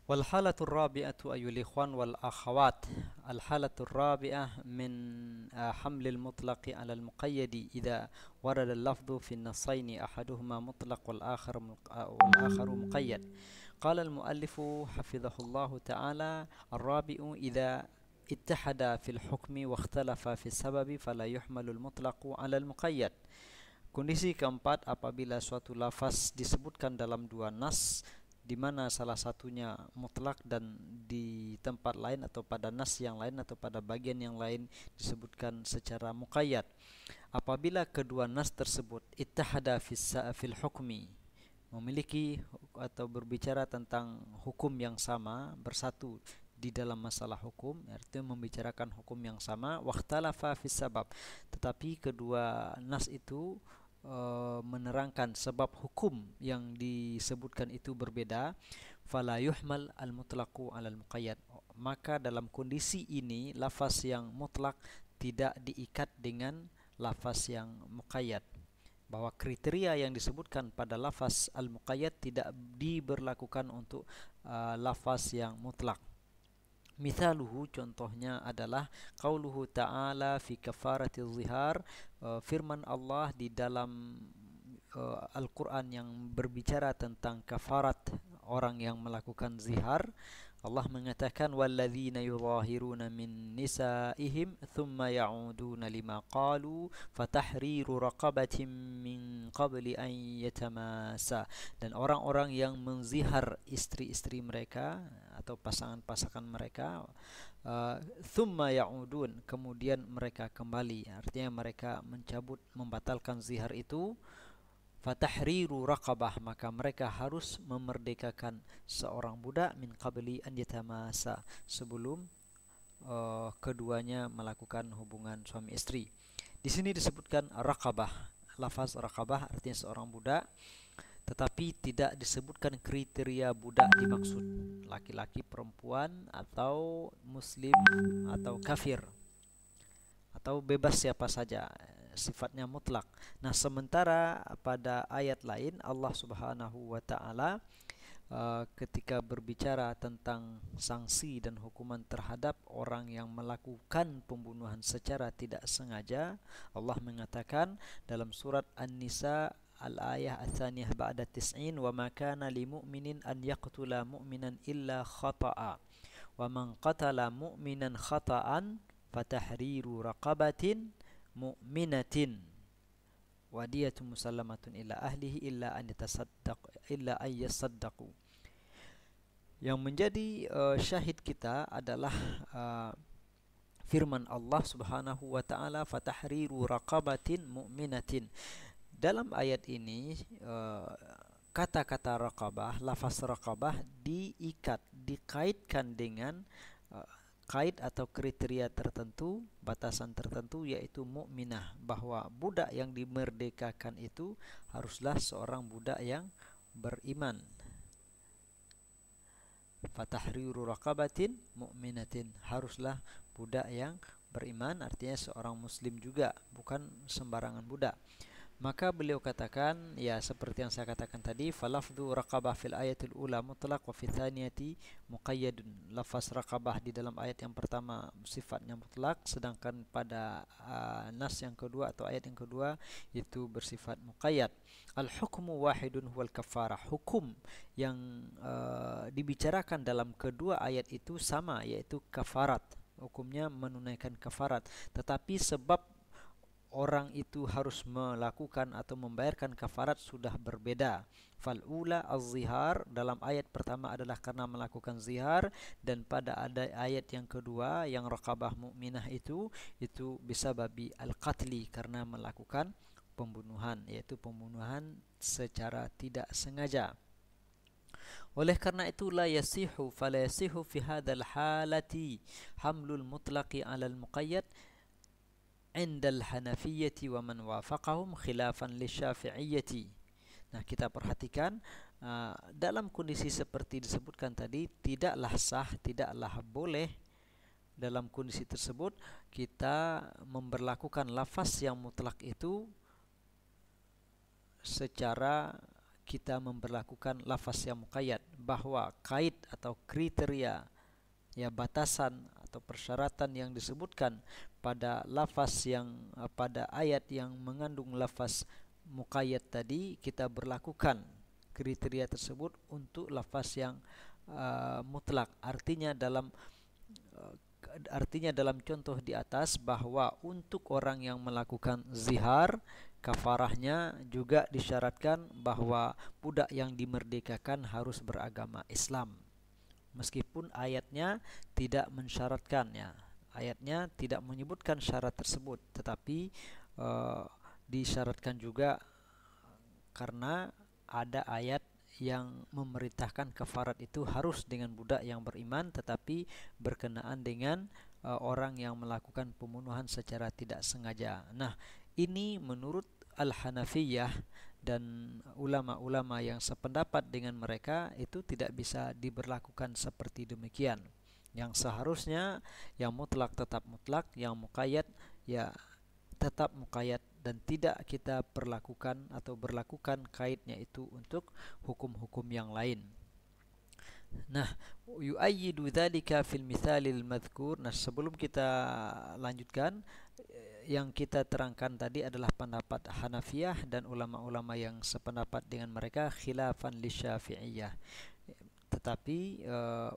والحالة الرابعة أيها الإخوان والأخوات، الحالة الرابعة من حمل المطلق على المقيد إذا ورد اللفظ في النصين أحدهما مطلق والآخر مقيد. قال المؤلف حفظه الله تعالى: الرابع إذا اتحد في الحكم واختلف في السبب فلا يحمل المطلق على المقيد. Kondisi keempat, apabila suatu lafaz disebutkan dalam dua nas di mana salah satunya mutlak dan di tempat lain atau pada nas yang lain atau pada bagian yang lain disebutkan secara muqayyad. Apabila kedua nas tersebut ittahada fil hukmi, memiliki atau berbicara tentang hukum yang sama, bersatu di dalam masalah hukum, artinya membicarakan hukum yang sama, wakhtalafa fis sabab, tetapi kedua nas itu menerangkan sebab hukum yang disebutkan itu berbeda, fala yuhmal al-mutlaqu 'alal muqayyad, maka dalam kondisi ini lafaz yang mutlak tidak diikat dengan lafaz yang muqayyad, bahwa kriteria yang disebutkan pada lafaz al-muqayyad tidak diberlakukan untuk lafaz yang mutlak. Mithaluhu, contohnya adalah qauluhu ta'ala fi kafaratiz zihar, firman Allah di dalam Al-Quran yang berbicara tentang kafarat orang yang melakukan zihar. Allah mengatakan walladzina yudhahiruna min nisaihim thumma ya'uduna lima qalu fatahriru raqabatin min qabli an yatamasa, dan orang-orang yang menzihar istri-istri mereka atau pasangan-pasangan mereka, thumma ya'udun, kemudian mereka kembali, artinya mereka mencabut, membatalkan zihar itu, fatahriru raqabah, maka mereka harus memerdekakan seorang budak min qabli an yatamasa, sebelum keduanya melakukan hubungan suami istri. Di sini disebutkan raqabah, lafaz raqabah artinya seorang budak, tetapi tidak disebutkan kriteria budak dimaksud, laki-laki, perempuan, atau muslim, atau kafir, atau bebas siapa saja, sifatnya mutlak. Nah, sementara pada ayat lain Allah Subhanahu wa taala ketika berbicara tentang sanksi dan hukuman terhadap orang yang melakukan pembunuhan secara tidak sengaja, Allah mengatakan dalam surat An-Nisa al-ayah ats-tsaniyah ba'da tis'in, wa ma kana limu'minin an yaqtula mu'minan illa khata'a wa man qatala mu'minan khata'an fatahriru raqabatin mu'minatin wadiyatu musallamatun ila ahlihi illa an yasaddaqu. Yang menjadi syahid kita adalah firman Allah Subhanahu wa taala fatahriru raqabatin mu'minatin. Dalam ayat ini kata-kata raqabah, lafaz raqabah dikaitkan dengan kait atau kriteria tertentu, batasan tertentu, yaitu mukminah, bahwa budak yang dimerdekakan itu haruslah seorang budak yang beriman. Fatahriru raqabatin mu'minatin, haruslah budak yang beriman, artinya seorang muslim juga, bukan sembarangan budak. Maka beliau katakan, ya seperti yang saya katakan tadi, falafdhu raqabah fil ayatil ula mutlaq wa fil thaniyati muqayyadun. Lafaz raqabah di dalam ayat yang pertama sifatnya mutlak, sedangkan pada nas yang kedua atau ayat yang kedua itu bersifat muqayyad. Al-hukmu wahidun huwal kafarah. Hukum yang dibicarakan dalam kedua ayat itu sama, yaitu kafarat. Hukumnya menunaikan kafarat, tetapi sebab orang itu harus melakukan atau membayarkan kafarat sudah berbeda. Fal'ula az-zihar, dalam ayat pertama adalah karena melakukan zihar, dan pada ada ayat yang kedua yang raqabah mukminah itu bisa babi al-qatli, karena melakukan pembunuhan, yaitu pembunuhan secara tidak sengaja. Oleh karena itu fala yasihu fi hadzal halati hamlul mutlaqi 'alal muqayyad indal hanafiyyati wa man wafaqahum khilafan lisyafi'iyyati. Nah, kita perhatikan dalam kondisi seperti disebutkan tadi, tidaklah sah, tidaklah boleh dalam kondisi tersebut kita memberlakukan lafaz yang mutlak itu secara kita memberlakukan lafaz yang muqayyad, bahwa kait atau kriteria, ya, batasan atau persyaratan yang disebutkan pada pada ayat yang mengandung lafaz muqayyad tadi, kita berlakukan kriteria tersebut untuk lafaz yang mutlak. Artinya dalam contoh di atas bahwa untuk orang yang melakukan zihar, kafarahnya juga disyaratkan bahwa budak yang dimerdekakan harus beragama Islam. Meskipun ayatnya tidak mensyaratkannya, ayatnya tidak menyebutkan syarat tersebut, tetapi disyaratkan juga karena ada ayat yang memerintahkan kafarat itu harus dengan budak yang beriman, tetapi berkenaan dengan orang yang melakukan pembunuhan secara tidak sengaja. Nah, ini menurut Al-Hanafiyah dan ulama-ulama yang sependapat dengan mereka itu tidak bisa diberlakukan seperti demikian. Yang seharusnya yang mutlak tetap mutlak, yang muqayyad ya tetap muqayyad, dan tidak kita perlakukan atau berlakukan kaitnya itu untuk hukum-hukum yang lain. Nah, yu'ayyidu dzalika fil mithalil madhkur. Nah, sebelum kita lanjutkan, yang kita terangkan tadi adalah pendapat Hanafiyah dan ulama-ulama yang sependapat dengan mereka khilafan li Syafi'iyah. Tetapi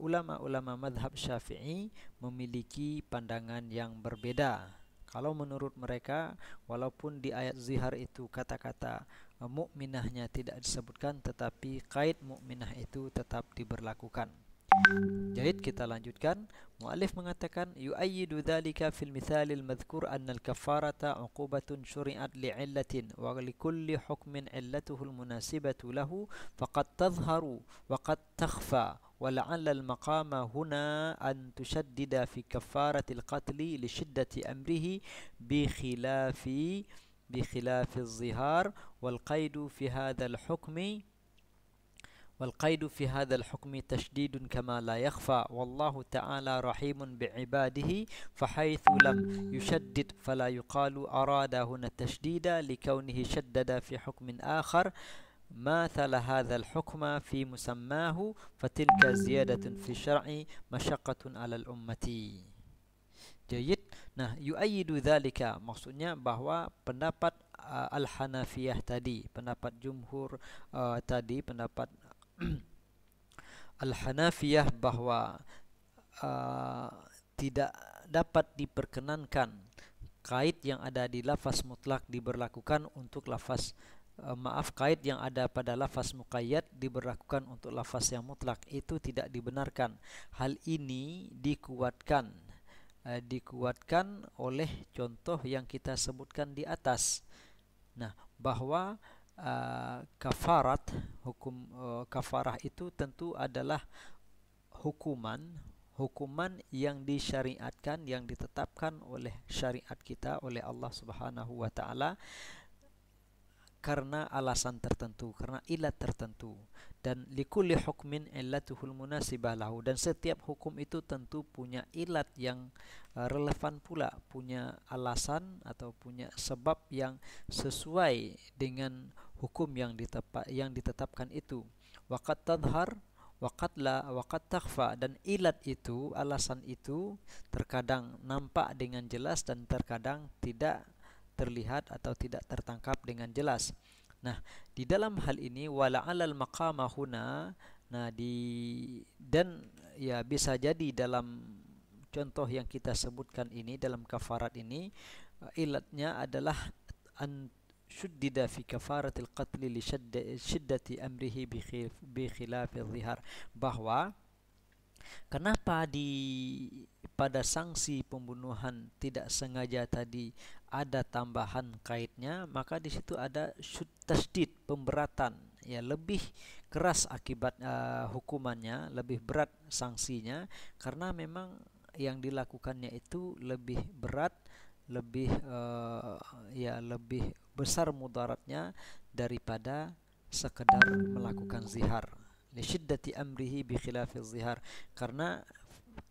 ulama-ulama madhab Syafi'i memiliki pandangan yang berbeda. Kalau menurut mereka, walaupun di ayat zihar itu kata-kata mukminahnya tidak disebutkan, tetapi qaid mukminah itu tetap diberlakukan. Jadi kita lanjutkan. Muallif mengatakan yu'ayyidu dzalika fil mithalil madhkur anna al-kaffarata 'uqubatun syuri'at li'illatin wa likulli hukmin 'illatuhu al-munasibatu lahu faqad tadhharu wa qad takhfa wa la'alla al-maqama huna an tushaddida fi kaffaratil qatli li shiddati amrihi bi khilafi az-zihar wal qaidu fi hadzal hukmi والقيد في هذا الحكم تشديد كما لا يخفى والله تعالى رحيم بعباده فحيث لم يشدد فلا يقال أراد هنا التشديد لكونه شدد في حكم آخر مثل هذا الحكم في مسماه فتلك زيادة في الشرع مشقة على الأمة. Jayid. Nah, yu'ayyidu dzalika maksudnya bahwa pendapat Al-Hanafiyah tadi, pendapat jumhur tadi, pendapat Al-Hanafiyah bahwa tidak dapat diperkenankan kait yang ada di lafaz mutlak diberlakukan untuk lafaz kait yang ada pada lafaz muqayyad diberlakukan untuk lafaz yang mutlak, itu tidak dibenarkan. Hal ini dikuatkan oleh contoh yang kita sebutkan di atas. Nah, bahwa kafarat, hukum kafarah itu tentu adalah hukuman yang disyariatkan, yang ditetapkan oleh syariat kita, oleh Allah Subhanahu wa taala karena alasan tertentu, karena ilat tertentu. Dan likulli hukmin illatuhul munasibah lahu, dan setiap hukum itu tentu punya ilat yang relevan pula, punya alasan atau punya sebab yang sesuai dengan hukum yang ditetapkan itu. Waqad tadhhar waqad takhfa, dan ilat itu, alasan itu terkadang nampak dengan jelas dan terkadang tidak terlihat atau tidak tertangkap dengan jelas. Nah, di dalam hal ini wala 'alal maqama huna, dan ya bisa jadi dalam contoh yang kita sebutkan ini, dalam kafarat ini ilatnya adalah an syuddida fi kafaratil qatli li syiddati amrihi bi khilafil zihar, bahwa kenapa pada sanksi pembunuhan tidak sengaja tadi ada tambahan kaitnya, maka di situ ada tasdid, pemberatan, ya, lebih keras akibat hukumannya, lebih berat sanksinya, karena memang yang dilakukannya itu lebih berat, lebih lebih besar mudaratnya daripada sekedar melakukan zihar. Li syiddati amrihi bi khilafiz zihar, karena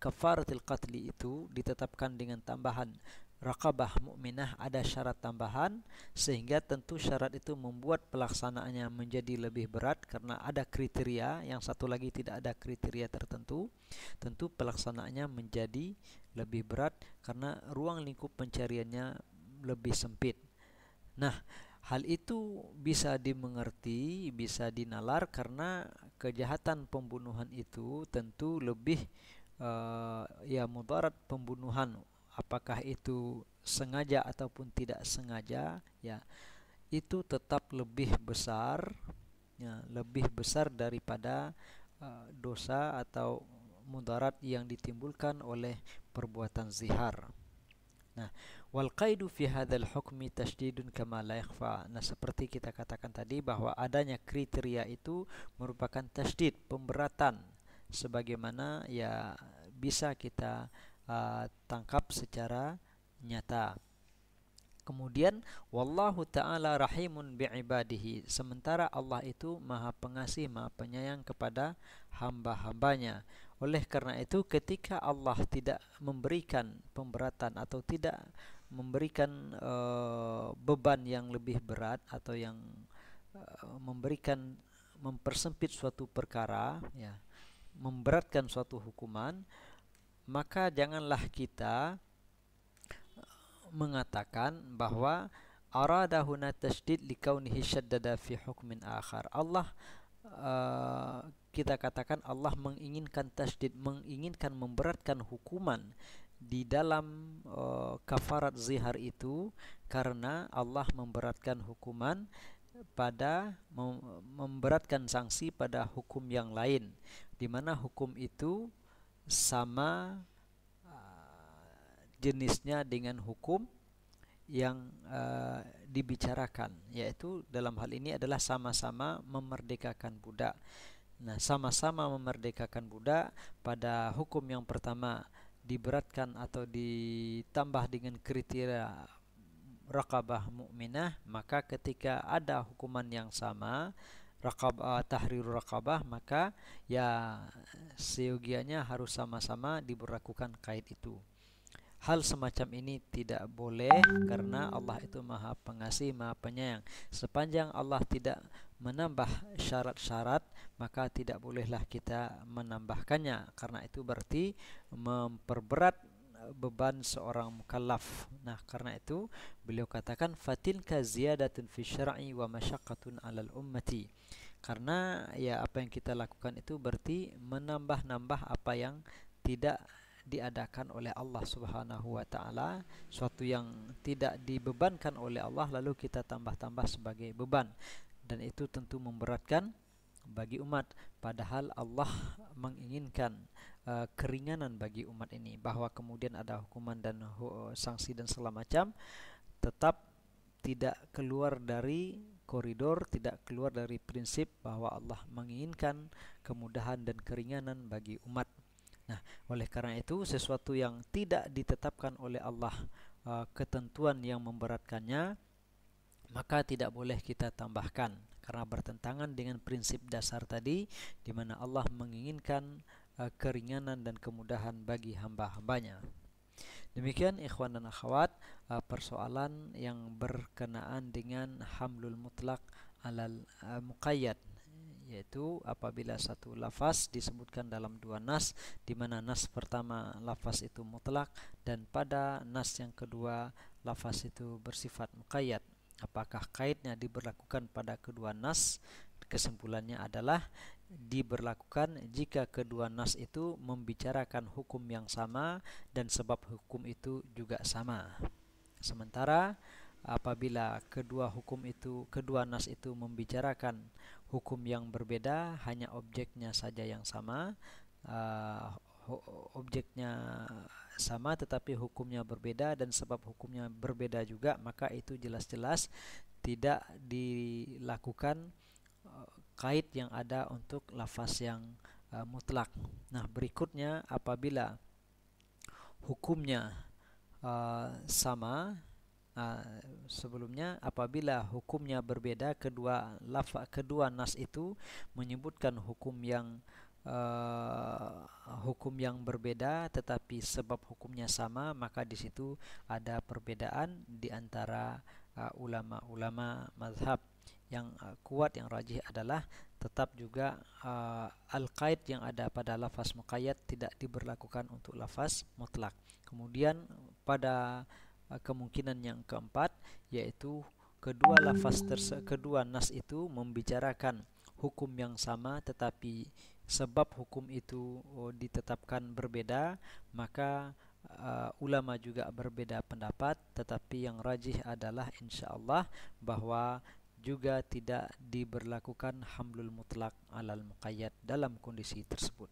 kafaratul qatli itu ditetapkan dengan tambahan raqabah mukminah ada syarat tambahan, sehingga tentu syarat itu membuat pelaksanaannya menjadi lebih berat karena ada kriteria, yang satu lagi tidak ada kriteria tertentu. Tentu pelaksanaannya menjadi lebih berat karena ruang lingkup pencariannya lebih sempit. Nah, hal itu bisa dimengerti, bisa dinalar karena kejahatan pembunuhan itu tentu lebih ya mudarat pembunuhan, apakah itu sengaja ataupun tidak sengaja, ya itu tetap lebih besar, ya, lebih besar daripada dosa atau mudarat yang ditimbulkan oleh perbuatan zihar. Nah, wal qaidu fi hadzal hukmi tasydidun kama la yakhfa. Nah, seperti kita katakan tadi bahwa adanya kriteria itu merupakan tasydid, pemberatan, sebagaimana ya bisa kita tangkap secara nyata. Kemudian wallahu ta'ala rahimun bi'ibadihi, sementara Allah itu maha pengasih, maha penyayang kepada hamba-hambanya. Oleh karena itu ketika Allah tidak memberikan pemberatan atau tidak memberikan beban yang lebih berat atau yang memberikan, mempersempit suatu perkara, ya, memberatkan suatu hukuman, maka janganlah kita mengatakan bahwa arada huna tasydid likaunihi syaddada fi hukmin akhar. Allah kita katakan Allah menginginkan tasydid, menginginkan memberatkan hukuman di dalam kafarat zihar itu karena Allah memberatkan hukuman pada memberatkan sanksi pada hukum yang lain, di mana hukum itu sama jenisnya dengan hukum yang dibicarakan, yaitu dalam hal ini adalah sama-sama memerdekakan budak. Nah, sama-sama memerdekakan budak, pada hukum yang pertama diberatkan atau ditambah dengan kriteria raqabah mukminah, maka ketika ada hukuman yang sama, tahriru raqabah, maka ya seyogianya harus sama-sama diberlakukan kaid itu. Hal semacam ini tidak boleh karena Allah itu maha pengasih, maha penyayang. Sepanjang Allah tidak menambah syarat-syarat, maka tidak bolehlah kita menambahkannya, karena itu berarti memperberat beban seorang mukallaf. Nah, karena itu beliau katakan fatilka ziyadatun fi syar'i wa masyaqqatun 'alal ummati. Karena ya apa yang kita lakukan itu berarti menambah-nambah apa yang tidak diadakan oleh Allah Subhanahu wa taala, suatu yang tidak dibebankan oleh Allah lalu kita tambah-tambah sebagai beban, dan itu tentu memberatkan bagi umat, padahal Allah menginginkan keringanan bagi umat ini, bahwa kemudian ada hukuman dan sanksi dan segala macam tetap tidak keluar dari koridor, tidak keluar dari prinsip bahwa Allah menginginkan kemudahan dan keringanan bagi umat. Nah, oleh karena itu sesuatu yang tidak ditetapkan oleh Allah ketentuan yang memberatkannya, maka tidak boleh kita tambahkan karena bertentangan dengan prinsip dasar tadi, di mana Allah menginginkan keringanan dan kemudahan bagi hamba-hambanya. Demikian ikhwan dan akhwat, persoalan yang berkenaan dengan hamlul mutlak alal muqayyad, yaitu apabila satu lafaz disebutkan dalam dua nas, di mana nas pertama lafaz itu mutlak dan pada nas yang kedua lafaz itu bersifat muqayyad, apakah kaidnya diberlakukan pada kedua nas? Kesimpulannya adalah diberlakukan jika kedua nas itu membicarakan hukum yang sama dan sebab hukum itu juga sama. Sementara apabila kedua nas itu membicarakan hukum yang berbeda, hanya objeknya saja yang sama, objeknya sama tetapi hukumnya berbeda dan sebab hukumnya berbeda juga, maka itu jelas-jelas tidak dilakukan kait yang ada untuk lafaz yang mutlak. Nah, berikutnya apabila hukumnya sama, sebelumnya apabila hukumnya berbeda, kedua nas itu menyebutkan hukum yang hukum yang berbeda tetapi sebab hukumnya sama, maka di situ ada perbedaan di antara ulama-ulama mazhab. Yang kuat, yang rajih adalah tetap juga al-qaid yang ada pada lafaz muqayyad tidak diberlakukan untuk lafaz mutlak. Kemudian pada kemungkinan yang keempat, yaitu kedua nas itu membicarakan hukum yang sama tetapi sebab hukum itu ditetapkan berbeda, maka ulama juga berbeda pendapat, tetapi yang rajih adalah insyaallah bahwa juga tidak diberlakukan hamlul mutlak alal muqayyad dalam kondisi tersebut.